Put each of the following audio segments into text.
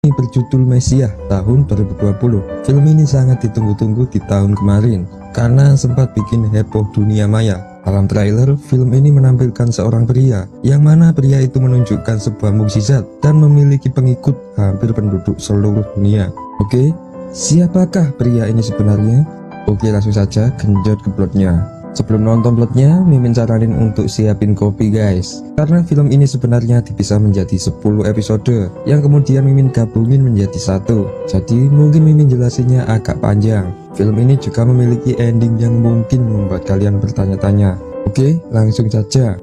resmi berjudul Mesiah tahun 2020. Film ini sangat ditunggu-tunggu di tahun kemarin karena sempat bikin heboh dunia maya. Dalam trailer, film ini menampilkan seorang pria, yang mana pria itu menunjukkan sebuah mukjizat dan memiliki pengikut hampir penduduk seluruh dunia. Oke, siapakah pria ini sebenarnya? Oke, langsung saja genjot ke plotnya. Sebelum nonton plotnya, Mimin saranin untuk siapin kopi guys, karena film ini sebenarnya dipisah menjadi 10 episode yang kemudian Mimin gabungin menjadi satu. Jadi mungkin Mimin jelasinnya agak panjang. Film ini juga memiliki ending yang mungkin membuat kalian bertanya-tanya. Oke, langsung saja.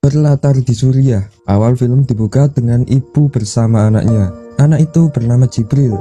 Berlatar di Suriah, awal film dibuka dengan ibu bersama anaknya. Anak itu bernama Jibril.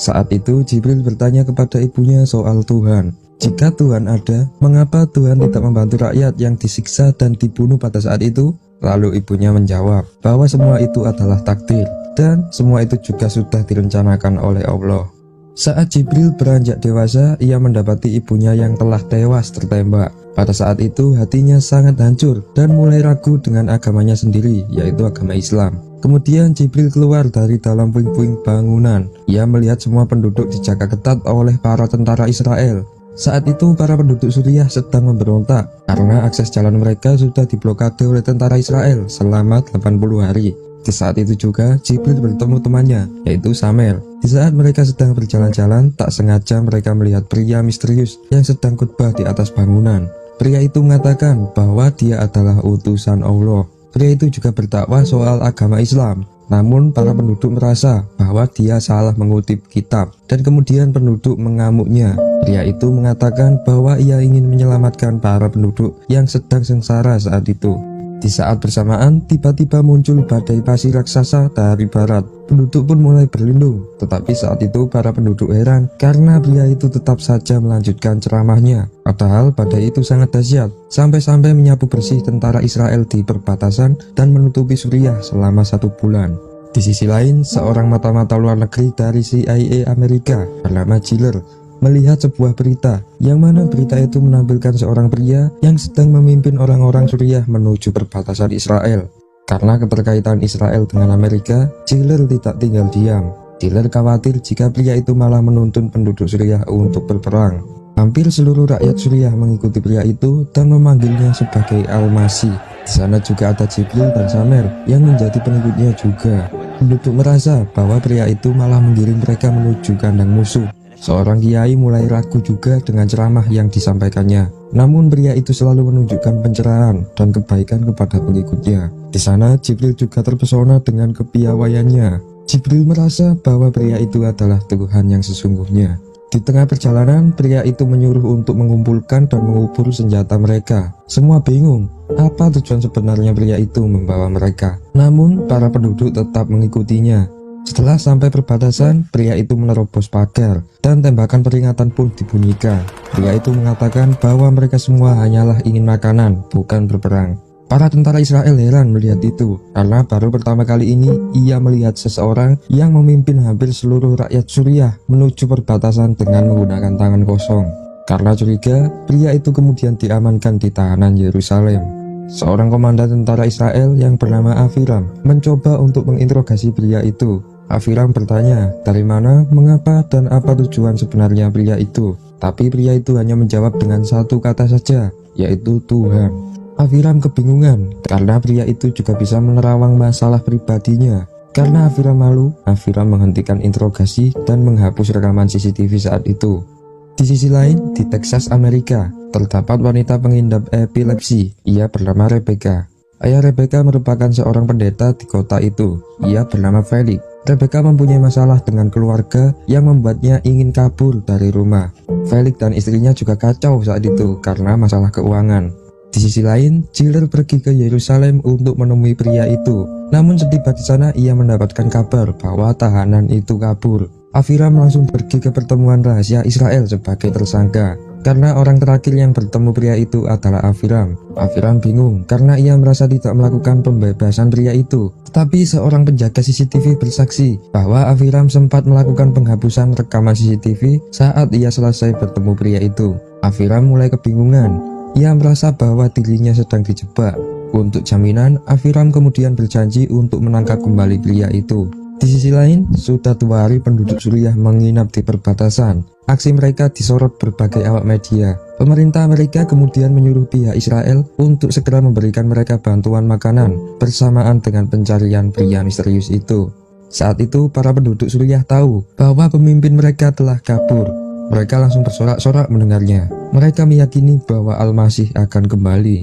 Saat itu Jibril bertanya kepada ibunya soal Tuhan. Jika Tuhan ada, mengapa Tuhan tidak membantu rakyat yang disiksa dan dibunuh pada saat itu? Lalu ibunya menjawab bahwa semua itu adalah takdir, dan semua itu juga sudah direncanakan oleh Allah. Saat Jibril beranjak dewasa, ia mendapati ibunya yang telah tewas tertembak. Pada saat itu hatinya sangat hancur dan mulai ragu dengan agamanya sendiri, yaitu agama Islam. Kemudian Jibril keluar dari dalam puing-puing bangunan. Ia melihat semua penduduk dijaga ketat oleh para tentara Israel. Saat itu para penduduk Suriah sedang memberontak karena akses jalan mereka sudah diblokade oleh tentara Israel selama 80 hari. Di saat itu juga Jibril bertemu temannya, yaitu Samel. Di saat mereka sedang berjalan-jalan, tak sengaja mereka melihat pria misterius yang sedang khutbah di atas bangunan. Pria itu mengatakan bahwa dia adalah utusan Allah. Pria itu juga berdakwah soal agama Islam. Namun para penduduk merasa bahwa dia salah mengutip kitab, dan kemudian penduduk mengamuknya. Pria itu mengatakan bahwa ia ingin menyelamatkan para penduduk yang sedang sengsara saat itu. Di saat bersamaan, tiba-tiba muncul badai pasir raksasa dari barat. Penduduk pun mulai berlindung, tetapi saat itu para penduduk heran karena pria itu tetap saja melanjutkan ceramahnya. Padahal badai itu sangat dahsyat, sampai-sampai menyapu bersih tentara Israel di perbatasan dan menutupi Suriah selama 1 bulan. Di sisi lain, seorang mata-mata luar negeri dari CIA Amerika bernama Giller melihat sebuah berita, yang mana berita itu menampilkan seorang pria yang sedang memimpin orang-orang Suriah menuju perbatasan Israel. Karena keterkaitan Israel dengan Amerika, Giller tidak tinggal diam. Giller khawatir jika pria itu malah menuntun penduduk Suriah untuk berperang. Hampir seluruh rakyat Suriah mengikuti pria itu dan memanggilnya sebagai Al-Masih. Di sana juga ada Jibril dan Samer yang menjadi pengikutnya juga. Penduduk merasa bahwa pria itu malah menggiring mereka menuju kandang musuh. Seorang kiai mulai ragu juga dengan ceramah yang disampaikannya. Namun pria itu selalu menunjukkan pencerahan dan kebaikan kepada pengikutnya. Di sana Jibril juga terpesona dengan kepiawaiannya. Jibril merasa bahwa pria itu adalah Tuhan yang sesungguhnya. Di tengah perjalanan, pria itu menyuruh untuk mengumpulkan dan mengubur senjata mereka. Semua bingung, apa tujuan sebenarnya pria itu membawa mereka. Namun para penduduk tetap mengikutinya. Setelah sampai perbatasan, pria itu menerobos pagar dan tembakan peringatan pun dibunyikan. Pria itu mengatakan bahwa mereka semua hanyalah ingin makanan, bukan berperang. Para tentara Israel heran melihat itu, karena baru pertama kali ini ia melihat seseorang yang memimpin hampir seluruh rakyat Suriah menuju perbatasan dengan menggunakan tangan kosong. Karena curiga, pria itu kemudian diamankan di tahanan Yerusalem. Seorang komandan tentara Israel yang bernama Aviram mencoba untuk menginterogasi pria itu. Aviram bertanya, dari mana, mengapa, dan apa tujuan sebenarnya pria itu. Tapi pria itu hanya menjawab dengan satu kata saja, yaitu Tuhan. Aviram kebingungan, karena pria itu juga bisa menerawang masalah pribadinya. Karena Aviram malu, Aviram menghentikan interogasi dan menghapus rekaman CCTV saat itu. Di sisi lain, di Texas, Amerika, terdapat wanita pengidap epilepsi. Ia bernama Rebecca. Ayah Rebecca merupakan seorang pendeta di kota itu. Ia bernama Felix. Rebecca mempunyai masalah dengan keluarga yang membuatnya ingin kabur dari rumah. Felix dan istrinya juga kacau saat itu karena masalah keuangan. Di sisi lain, Giller pergi ke Yerusalem untuk menemui pria itu. Namun setiba di sana ia mendapatkan kabar bahwa tahanan itu kabur. Aviram langsung pergi ke pertemuan rahasia Israel sebagai tersangka. Karena orang terakhir yang bertemu pria itu adalah Aviram. Aviram bingung karena ia merasa tidak melakukan pembebasan pria itu. Tetapi seorang penjaga CCTV bersaksi bahwa Aviram sempat melakukan penghapusan rekaman CCTV saat ia selesai bertemu pria itu. Aviram mulai kebingungan. Ia merasa bahwa dirinya sedang dijebak. Untuk jaminan, Aviram kemudian berjanji untuk menangkap kembali pria itu. Di sisi lain, sudah 2 hari penduduk Suriah menginap di perbatasan. Aksi mereka disorot berbagai awak media. Pemerintah Amerika kemudian menyuruh pihak Israel untuk segera memberikan mereka bantuan makanan bersamaan dengan pencarian pria misterius itu. Saat itu, para penduduk Suriah tahu bahwa pemimpin mereka telah kabur. Mereka langsung bersorak-sorak mendengarnya. Mereka meyakini bahwa Al-Masih akan kembali.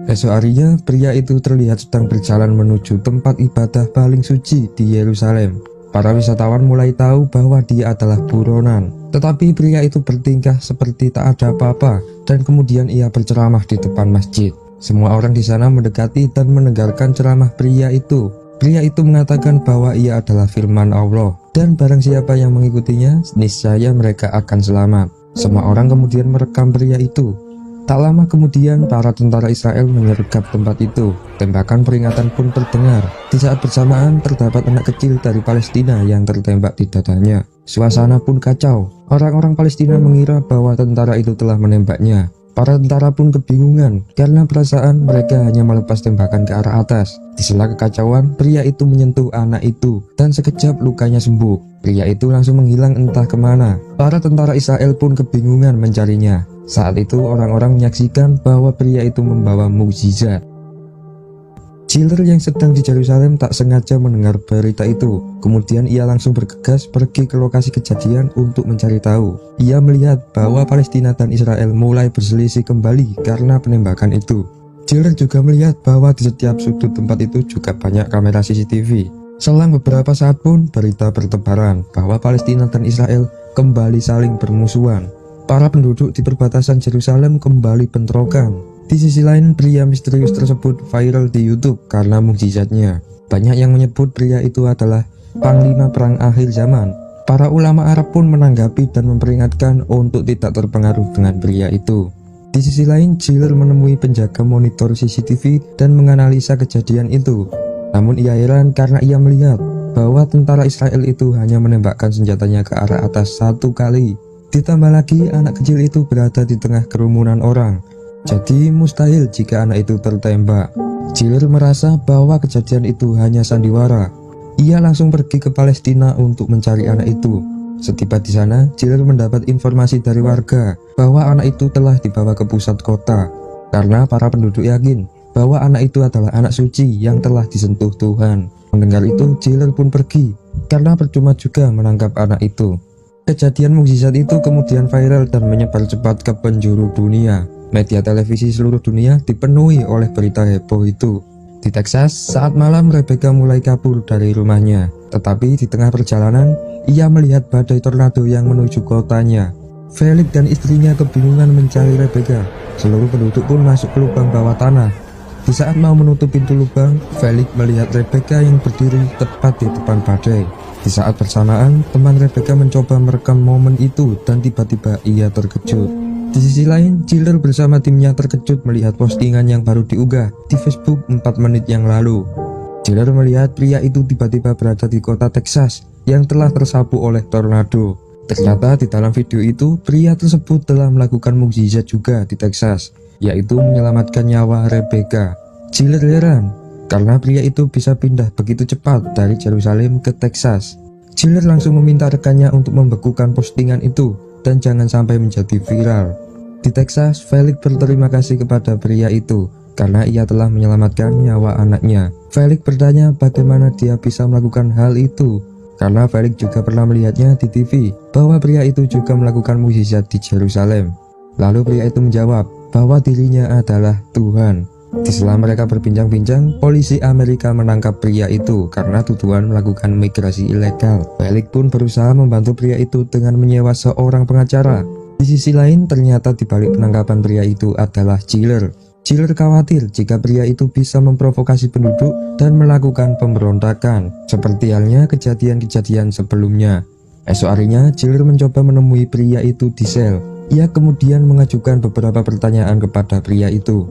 Esok harinya, pria itu terlihat sedang berjalan menuju tempat ibadah paling suci di Yerusalem. Para wisatawan mulai tahu bahwa dia adalah buronan. Tetapi pria itu bertingkah seperti tak ada apa-apa, dan kemudian ia berceramah di depan masjid. Semua orang di sana mendekati dan mendengarkan ceramah pria itu. Pria itu mengatakan bahwa ia adalah firman Allah, dan barang siapa yang mengikutinya, niscaya mereka akan selamat. Semua orang kemudian merekam pria itu. Tak lama kemudian, para tentara Israel menyergap tempat itu. Tembakan peringatan pun terdengar. Di saat bersamaan, terdapat anak kecil dari Palestina yang tertembak di dadanya. Suasana pun kacau. Orang-orang Palestina mengira bahwa tentara itu telah menembaknya. Para tentara pun kebingungan karena perasaan mereka hanya melepas tembakan ke arah atas. Di sela kekacauan, pria itu menyentuh anak itu dan sekejap lukanya sembuh. Pria itu langsung menghilang entah kemana. Para tentara Israel pun kebingungan mencarinya. Saat itu orang-orang menyaksikan bahwa pria itu membawa mukjizat. Chiller yang sedang di Yerusalem tak sengaja mendengar berita itu. Kemudian ia langsung bergegas pergi ke lokasi kejadian untuk mencari tahu. Ia melihat bahwa Palestina dan Israel mulai berselisih kembali karena penembakan itu. Chiller juga melihat bahwa di setiap sudut tempat itu juga banyak kamera CCTV. Selang beberapa saat pun berita bertebaran bahwa Palestina dan Israel kembali saling bermusuhan. Para penduduk di perbatasan Yerusalem kembali bentrokan. Di sisi lain, pria misterius tersebut viral di YouTube karena mukjizatnya. Banyak yang menyebut pria itu adalah panglima perang akhir zaman. Para ulama Arab pun menanggapi dan memperingatkan untuk tidak terpengaruh dengan pria itu. Di sisi lain, Chiller menemui penjaga monitor CCTV dan menganalisa kejadian itu. Namun ia heran karena ia melihat bahwa tentara Israel itu hanya menembakkan senjatanya ke arah atas 1 kali. Ditambah lagi, anak kecil itu berada di tengah kerumunan orang. Jadi mustahil jika anak itu tertembak. Chiller merasa bahwa kejadian itu hanya sandiwara. Ia langsung pergi ke Palestina untuk mencari anak itu. Setiba di sana, Chiller mendapat informasi dari warga bahwa anak itu telah dibawa ke pusat kota. Karena para penduduk yakin bahwa anak itu adalah anak suci yang telah disentuh Tuhan. Mendengar itu, Chiller pun pergi karena percuma juga menangkap anak itu. Kejadian mukjizat itu kemudian viral dan menyebar cepat ke penjuru dunia. Media televisi seluruh dunia dipenuhi oleh berita heboh itu. Di Texas, saat malam Rebecca mulai kabur dari rumahnya. Tetapi di tengah perjalanan, ia melihat badai tornado yang menuju kotanya. Felix dan istrinya kebingungan mencari Rebecca. Seluruh penduduk pun masuk ke lubang bawah tanah. Di saat mau menutup pintu lubang, Felix melihat Rebecca yang berdiri tepat di depan badai. Di saat bersamaan, teman Rebecca mencoba merekam momen itu dan tiba-tiba ia terkejut. Di sisi lain, Chiller bersama timnya terkejut melihat postingan yang baru diunggah di Facebook 4 menit yang lalu. Chiller melihat pria itu tiba-tiba berada di kota Texas yang telah tersapu oleh tornado. Ternyata di dalam video itu, pria tersebut telah melakukan mukjizat juga di Texas, yaitu menyelamatkan nyawa Rebecca. Chiller heran karena pria itu bisa pindah begitu cepat dari Yerusalem ke Texas. Chiller langsung meminta rekannya untuk membekukan postingan itu dan jangan sampai menjadi viral. Di Texas, Felix berterima kasih kepada pria itu karena ia telah menyelamatkan nyawa anaknya. Felix bertanya bagaimana dia bisa melakukan hal itu, karena Felix juga pernah melihatnya di TV bahwa pria itu juga melakukan mukjizat di Yerusalem. Lalu pria itu menjawab bahwa dirinya adalah Tuhan. Di sela mereka berbincang-bincang, polisi Amerika menangkap pria itu karena tuduhan melakukan migrasi ilegal. Felix pun berusaha membantu pria itu dengan menyewa seorang pengacara. Di sisi lain, ternyata di balik penangkapan pria itu adalah Chiller. Chiller khawatir jika pria itu bisa memprovokasi penduduk dan melakukan pemberontakan, seperti halnya kejadian-kejadian sebelumnya. Esok harinya, Chiller mencoba menemui pria itu di sel. Ia kemudian mengajukan beberapa pertanyaan kepada pria itu.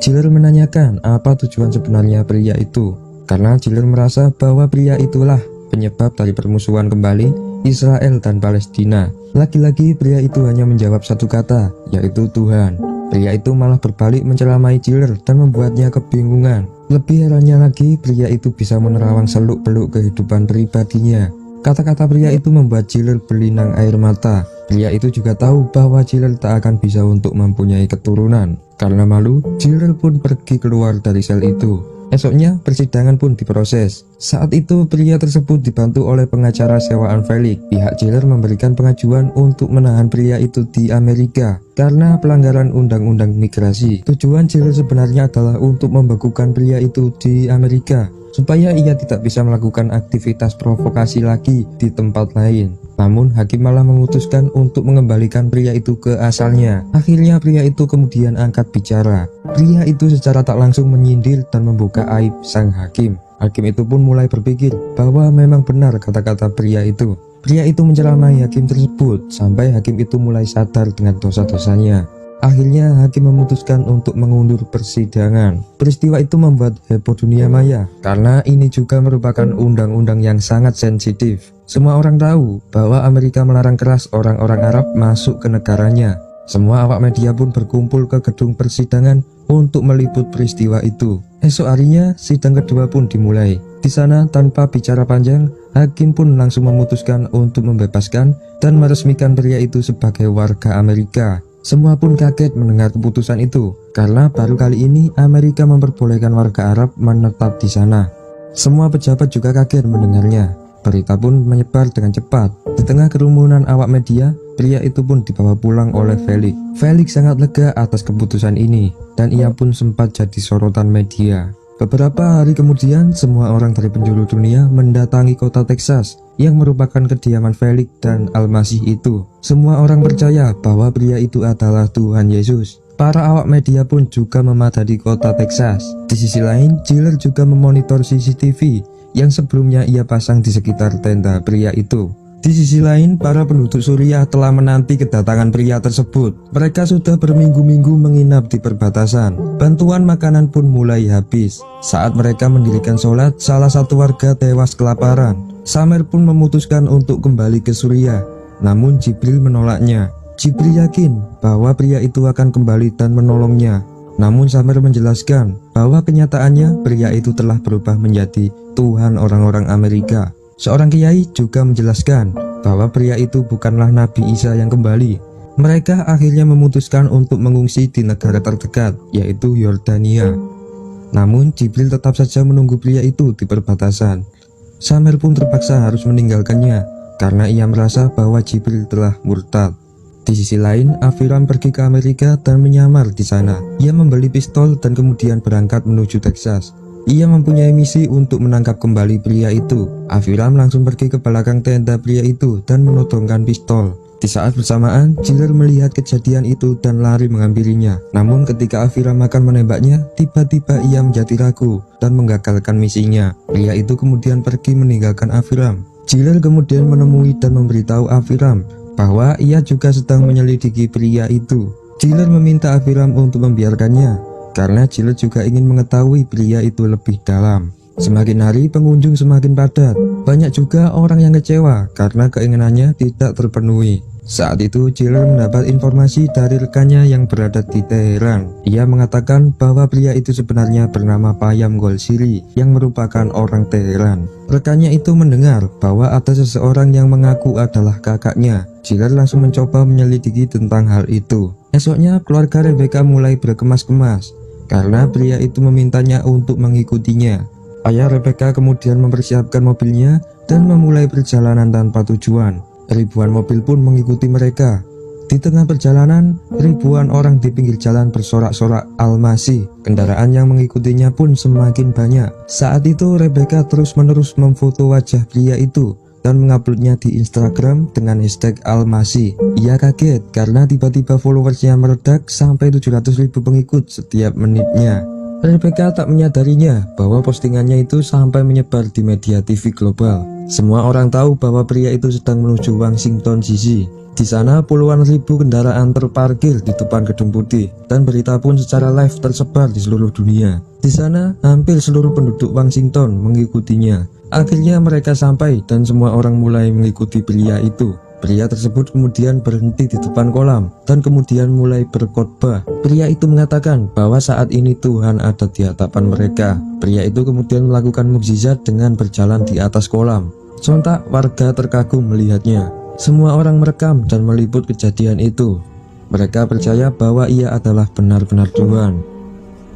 Chiller menanyakan apa tujuan sebenarnya pria itu, karena Chiller merasa bahwa pria itulah penyebab dari permusuhan kembali Israel dan Palestina. Lagi-lagi pria itu hanya menjawab satu kata, yaitu Tuhan. Pria itu malah berbalik mencelamai Chiller dan membuatnya kebingungan. Lebih herannya lagi, pria itu bisa menerawang seluk-beluk kehidupan pribadinya. Kata-kata pria itu membuat Chiller berlinang air mata. Pria itu juga tahu bahwa Chiller tak akan bisa untuk mempunyai keturunan. Karena malu, Chiller pun pergi keluar dari sel itu. Esoknya, persidangan pun diproses. Saat itu, pria tersebut dibantu oleh pengacara sewaan Felix. Pihak Chiller memberikan pengajuan untuk menahan pria itu di Amerika karena pelanggaran undang-undang migrasi. Tujuan Chiller sebenarnya adalah untuk membekukan pria itu di Amerika supaya ia tidak bisa melakukan aktivitas provokasi lagi di tempat lain. Namun hakim malah memutuskan untuk mengembalikan pria itu ke asalnya. Akhirnya pria itu kemudian angkat bicara. Pria itu secara tak langsung menyindir dan membuka aib sang hakim. Hakim itu pun mulai berpikir bahwa memang benar kata-kata pria itu. Pria itu menceramai hakim tersebut sampai hakim itu mulai sadar dengan dosa-dosanya. Akhirnya hakim memutuskan untuk mengundur persidangan. Peristiwa itu membuat heboh dunia maya karena ini juga merupakan undang-undang yang sangat sensitif. Semua orang tahu bahwa Amerika melarang keras orang-orang Arab masuk ke negaranya. Semua awak media pun berkumpul ke gedung persidangan untuk meliput peristiwa itu. Esok harinya sidang kedua pun dimulai. Di sana tanpa bicara panjang, hakim pun langsung memutuskan untuk membebaskan dan meresmikan pria itu sebagai warga Amerika. Semua pun kaget mendengar keputusan itu, karena baru kali ini Amerika memperbolehkan warga Arab menetap di sana. Semua pejabat juga kaget mendengarnya. Berita pun menyebar dengan cepat. Di tengah kerumunan awak media, pria itu pun dibawa pulang oleh Felix. Felix sangat lega atas keputusan ini, dan ia pun sempat jadi sorotan media. Beberapa hari kemudian, semua orang dari penjuru dunia mendatangi kota Texas yang merupakan kediaman Felix dan Al-Masih itu. Semua orang percaya bahwa pria itu adalah Tuhan Yesus. Para awak media pun juga memadati kota Texas. Di sisi lain, Chiller juga memonitor CCTV yang sebelumnya ia pasang di sekitar tenda pria itu. Di sisi lain, para penduduk Suriah telah menanti kedatangan pria tersebut. Mereka sudah berminggu-minggu menginap di perbatasan. Bantuan makanan pun mulai habis. Saat mereka mendirikan sholat, salah satu warga tewas kelaparan. Samer pun memutuskan untuk kembali ke Suriah. Namun Jibril menolaknya. Jibril yakin bahwa pria itu akan kembali dan menolongnya. Namun Samer menjelaskan bahwa kenyataannya pria itu telah berubah menjadi Tuhan orang-orang Amerika. Seorang kiai juga menjelaskan bahwa pria itu bukanlah Nabi Isa yang kembali. Mereka akhirnya memutuskan untuk mengungsi di negara terdekat, yaitu Yordania. Namun Jibril tetap saja menunggu pria itu di perbatasan. Samer pun terpaksa harus meninggalkannya karena ia merasa bahwa Jibril telah murtad. Di sisi lain, Aviram pergi ke Amerika dan menyamar di sana. Ia membeli pistol dan kemudian berangkat menuju Texas. Ia mempunyai misi untuk menangkap kembali pria itu. Aviram langsung pergi ke belakang tenda pria itu dan menodongkan pistol. Di saat bersamaan, Chiller melihat kejadian itu dan lari mengambilinya. Namun ketika Aviram akan menembaknya, tiba-tiba ia menjadi ragu dan menggagalkan misinya. Pria itu kemudian pergi meninggalkan Aviram. Chiller kemudian menemui dan memberitahu Aviram bahwa ia juga sedang menyelidiki pria itu. Chiller meminta Aviram untuk membiarkannya karena Chiller juga ingin mengetahui pria itu lebih dalam. Semakin hari pengunjung semakin padat. Banyak juga orang yang kecewa karena keinginannya tidak terpenuhi. Saat itu Chiller mendapat informasi dari rekannya yang berada di Teheran. Ia mengatakan bahwa pria itu sebenarnya bernama Payam Golshiri yang merupakan orang Teheran. Rekannya itu mendengar bahwa ada seseorang yang mengaku adalah kakaknya. Chiller langsung mencoba menyelidiki tentang hal itu. Esoknya keluarga Rebecca mulai berkemas-kemas karena pria itu memintanya untuk mengikutinya. Ayah Rebecca kemudian mempersiapkan mobilnya dan memulai perjalanan tanpa tujuan. Ribuan mobil pun mengikuti mereka. Di tengah perjalanan, ribuan orang di pinggir jalan bersorak-sorak Al-Masih. Kendaraan yang mengikutinya pun semakin banyak. Saat itu Rebecca terus-menerus memfoto wajah pria itu dan menguploadnya di Instagram dengan hashtag Al-Masih. Ia kaget karena tiba-tiba followersnya meledak sampai 700.000 pengikut setiap menitnya. Rebecca tak menyadarinya bahwa postingannya itu sampai menyebar di media TV global. Semua orang tahu bahwa pria itu sedang menuju Washington DC. Di sana puluhan ribu kendaraan terparkir di depan Gedung Putih dan berita pun secara live tersebar di seluruh dunia. Di sana hampir seluruh penduduk Washington mengikutinya. Akhirnya mereka sampai dan semua orang mulai mengikuti pria itu. Pria tersebut kemudian berhenti di depan kolam dan kemudian mulai berkhotbah. Pria itu mengatakan bahwa saat ini Tuhan ada di hadapan mereka. Pria itu kemudian melakukan mukjizat dengan berjalan di atas kolam. Sontak warga terkagum melihatnya. Semua orang merekam dan meliput kejadian itu. Mereka percaya bahwa ia adalah benar-benar Tuhan.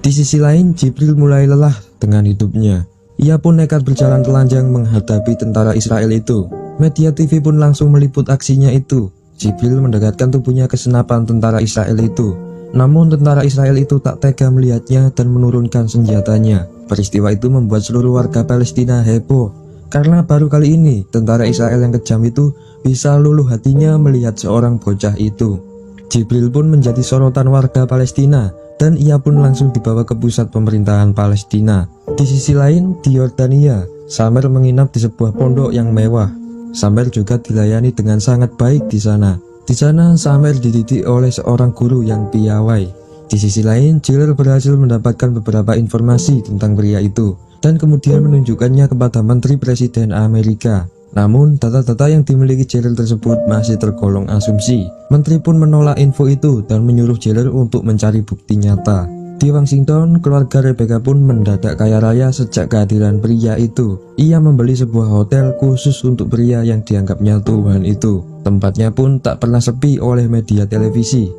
Di sisi lain, Jibril mulai lelah dengan hidupnya. Ia pun nekat berjalan telanjang menghadapi tentara Israel itu. Media TV pun langsung meliput aksinya itu. Jibril mendekatkan tubuhnya ke senapan tentara Israel itu. Namun tentara Israel itu tak tega melihatnya dan menurunkan senjatanya. Peristiwa itu membuat seluruh warga Palestina heboh, karena baru kali ini tentara Israel yang kejam itu bisa luluh hatinya melihat seorang bocah itu. Jibril pun menjadi sorotan warga Palestina dan ia pun langsung dibawa ke pusat pemerintahan Palestina. Di sisi lain, di Yordania, Samer menginap di sebuah pondok yang mewah. Samer juga dilayani dengan sangat baik di sana. Di sana, Samer dididik oleh seorang guru yang piawai. Di sisi lain, Jibril berhasil mendapatkan beberapa informasi tentang pria itu dan kemudian menunjukkannya kepada Menteri Presiden Amerika. Namun, data-data yang dimiliki Jibril tersebut masih tergolong asumsi. Menteri pun menolak info itu dan menyuruh Jibril untuk mencari bukti nyata. Di Washington, keluarga Rebecca pun mendadak kaya raya sejak kehadiran pria itu. Ia membeli sebuah hotel khusus untuk pria yang dianggapnya Tuhan itu. Tempatnya pun tak pernah sepi oleh media televisi.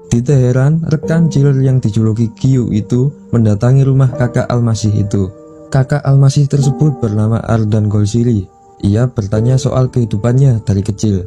Di Teheran, rekan Jibril yang dijuluki Q itu mendatangi rumah kakak Al-Masih itu. Kakak Al-Masih tersebut bernama Ardan Golshiri. Ia bertanya soal kehidupannya dari kecil.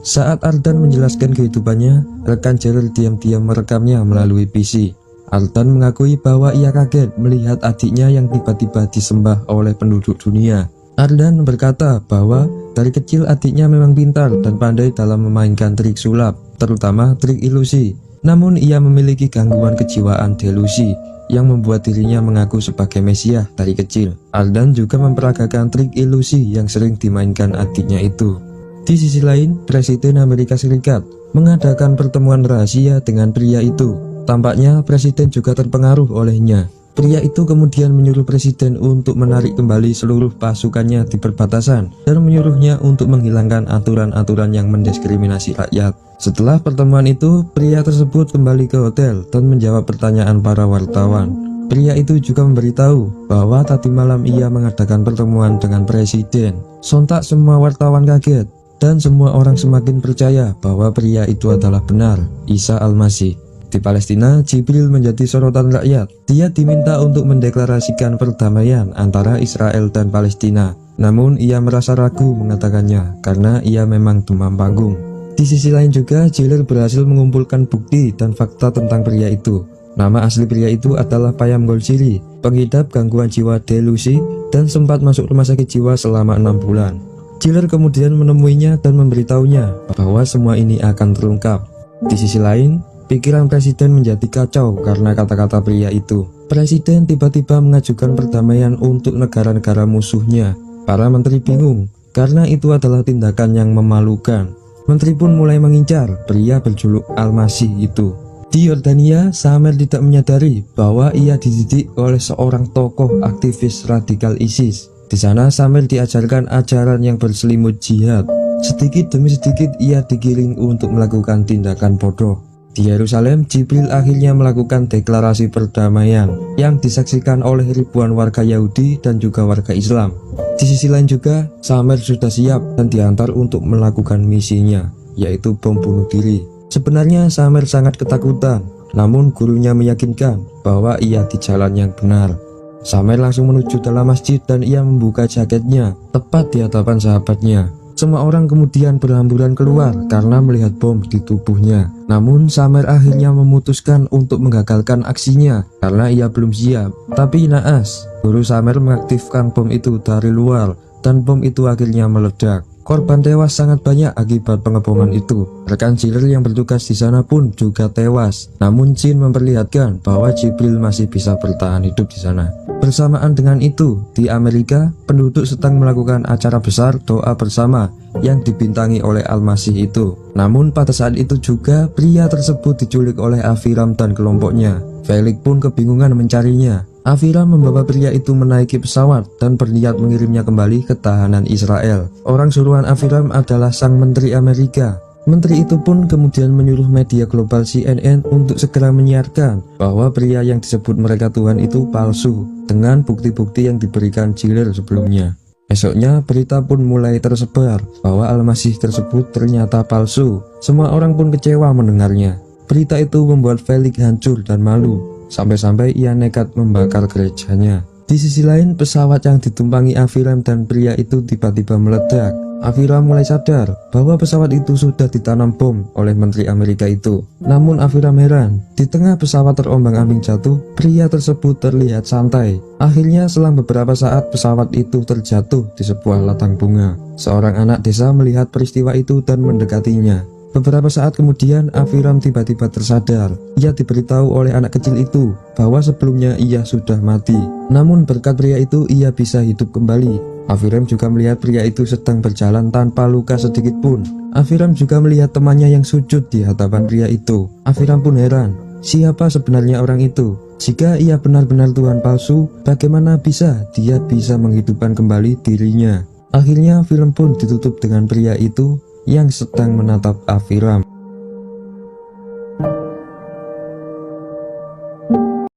Saat Ardan menjelaskan kehidupannya, rekan Jibril diam-diam merekamnya melalui PC. Ardan mengakui bahwa ia kaget melihat adiknya yang tiba-tiba disembah oleh penduduk dunia. Ardan berkata bahwa dari kecil adiknya memang pintar dan pandai dalam memainkan trik sulap, terutama trik ilusi. Namun ia memiliki gangguan kejiwaan delusi yang membuat dirinya mengaku sebagai Mesias dari kecil. Ardan juga memperagakan trik ilusi yang sering dimainkan adiknya itu. Di sisi lain, Presiden Amerika Serikat mengadakan pertemuan rahasia dengan pria itu. Tampaknya Presiden juga terpengaruh olehnya. Pria itu kemudian menyuruh Presiden untuk menarik kembali seluruh pasukannya di perbatasan dan menyuruhnya untuk menghilangkan aturan-aturan yang mendiskriminasi rakyat. Setelah pertemuan itu, pria tersebut kembali ke hotel dan menjawab pertanyaan para wartawan. Pria itu juga memberitahu bahwa tadi malam ia mengadakan pertemuan dengan Presiden. Sontak semua wartawan kaget dan semua orang semakin percaya bahwa pria itu adalah benar, Isa Al-Masih. Di Palestina, Jibril menjadi sorotan rakyat. Dia diminta untuk mendeklarasikan perdamaian antara Israel dan Palestina. Namun ia merasa ragu mengatakannya karena ia memang demam panggung. Di sisi lain juga, Jibril berhasil mengumpulkan bukti dan fakta tentang pria itu. Nama asli pria itu adalah Payam Golshiri, pengidap gangguan jiwa delusi dan sempat masuk rumah sakit jiwa selama 6 bulan. Jibril kemudian menemuinya dan memberitahunya bahwa semua ini akan terungkap. Di sisi lain, pikiran Presiden menjadi kacau karena kata-kata pria itu. Presiden tiba-tiba mengajukan perdamaian untuk negara-negara musuhnya. Para menteri bingung karena itu adalah tindakan yang memalukan. Menteri pun mulai mengincar pria berjuluk Al-Masih itu. Di Yordania, Samer tidak menyadari bahwa ia dididik oleh seorang tokoh aktivis radikal ISIS. Di sana, Samer diajarkan ajaran yang berselimut jihad. Sedikit demi sedikit ia digiring untuk melakukan tindakan bodoh. Di Yerusalem, Jibril akhirnya melakukan deklarasi perdamaian yang disaksikan oleh ribuan warga Yahudi dan juga warga Islam. Di sisi lain juga, Samer sudah siap dan diantar untuk melakukan misinya, yaitu bom bunuh diri. Sebenarnya Samer sangat ketakutan, namun gurunya meyakinkan bahwa ia di jalan yang benar. Samer langsung menuju dalam masjid dan ia membuka jaketnya tepat di hadapan sahabatnya. Semua orang kemudian berhamburan keluar karena melihat bom di tubuhnya. Namun Samer akhirnya memutuskan untuk menggagalkan aksinya karena ia belum siap. Tapi naas, guru Samer mengaktifkan bom itu dari luar dan bom itu akhirnya meledak. Korban tewas sangat banyak akibat pengeboman itu. Rekan Jibril yang bertugas di sana pun juga tewas. Namun Jin memperlihatkan bahwa Jibril masih bisa bertahan hidup di sana. Bersamaan dengan itu, di Amerika, penduduk sedang melakukan acara besar doa bersama yang dibintangi oleh Al-Masih itu. Namun pada saat itu juga pria tersebut diculik oleh Aviram dan kelompoknya. Felix pun kebingungan mencarinya. Aviram membawa pria itu menaiki pesawat dan berniat mengirimnya kembali ke tahanan Israel. Orang suruhan Aviram adalah sang menteri Amerika. Menteri itu pun kemudian menyuruh media global CNN untuk segera menyiarkan bahwa pria yang disebut mereka Tuhan itu palsu dengan bukti-bukti yang diberikan Jibril sebelumnya. Esoknya berita pun mulai tersebar bahwa Al-Masih tersebut ternyata palsu. Semua orang pun kecewa mendengarnya. Berita itu membuat Felix hancur dan malu. Sampai-sampai ia nekat membakar gerejanya. Di sisi lain, pesawat yang ditumpangi Aviram dan pria itu tiba-tiba meledak. Aviram mulai sadar bahwa pesawat itu sudah ditanam bom oleh menteri Amerika itu. Namun Aviram heran, di tengah pesawat terombang-ambing jatuh, pria tersebut terlihat santai. Akhirnya selang beberapa saat pesawat itu terjatuh di sebuah ladang bunga. Seorang anak desa melihat peristiwa itu dan mendekatinya. Beberapa saat kemudian Aviram tiba-tiba tersadar. Ia diberitahu oleh anak kecil itu bahwa sebelumnya ia sudah mati. Namun berkat pria itu ia bisa hidup kembali. Aviram juga melihat pria itu sedang berjalan tanpa luka sedikit pun. Aviram juga melihat temannya yang sujud di hadapan pria itu. Aviram pun heran, siapa sebenarnya orang itu? Jika ia benar-benar Tuhan palsu, bagaimana bisa dia bisa menghidupkan kembali dirinya? Akhirnya film pun ditutup dengan pria itu yang sedang menatap Aviram.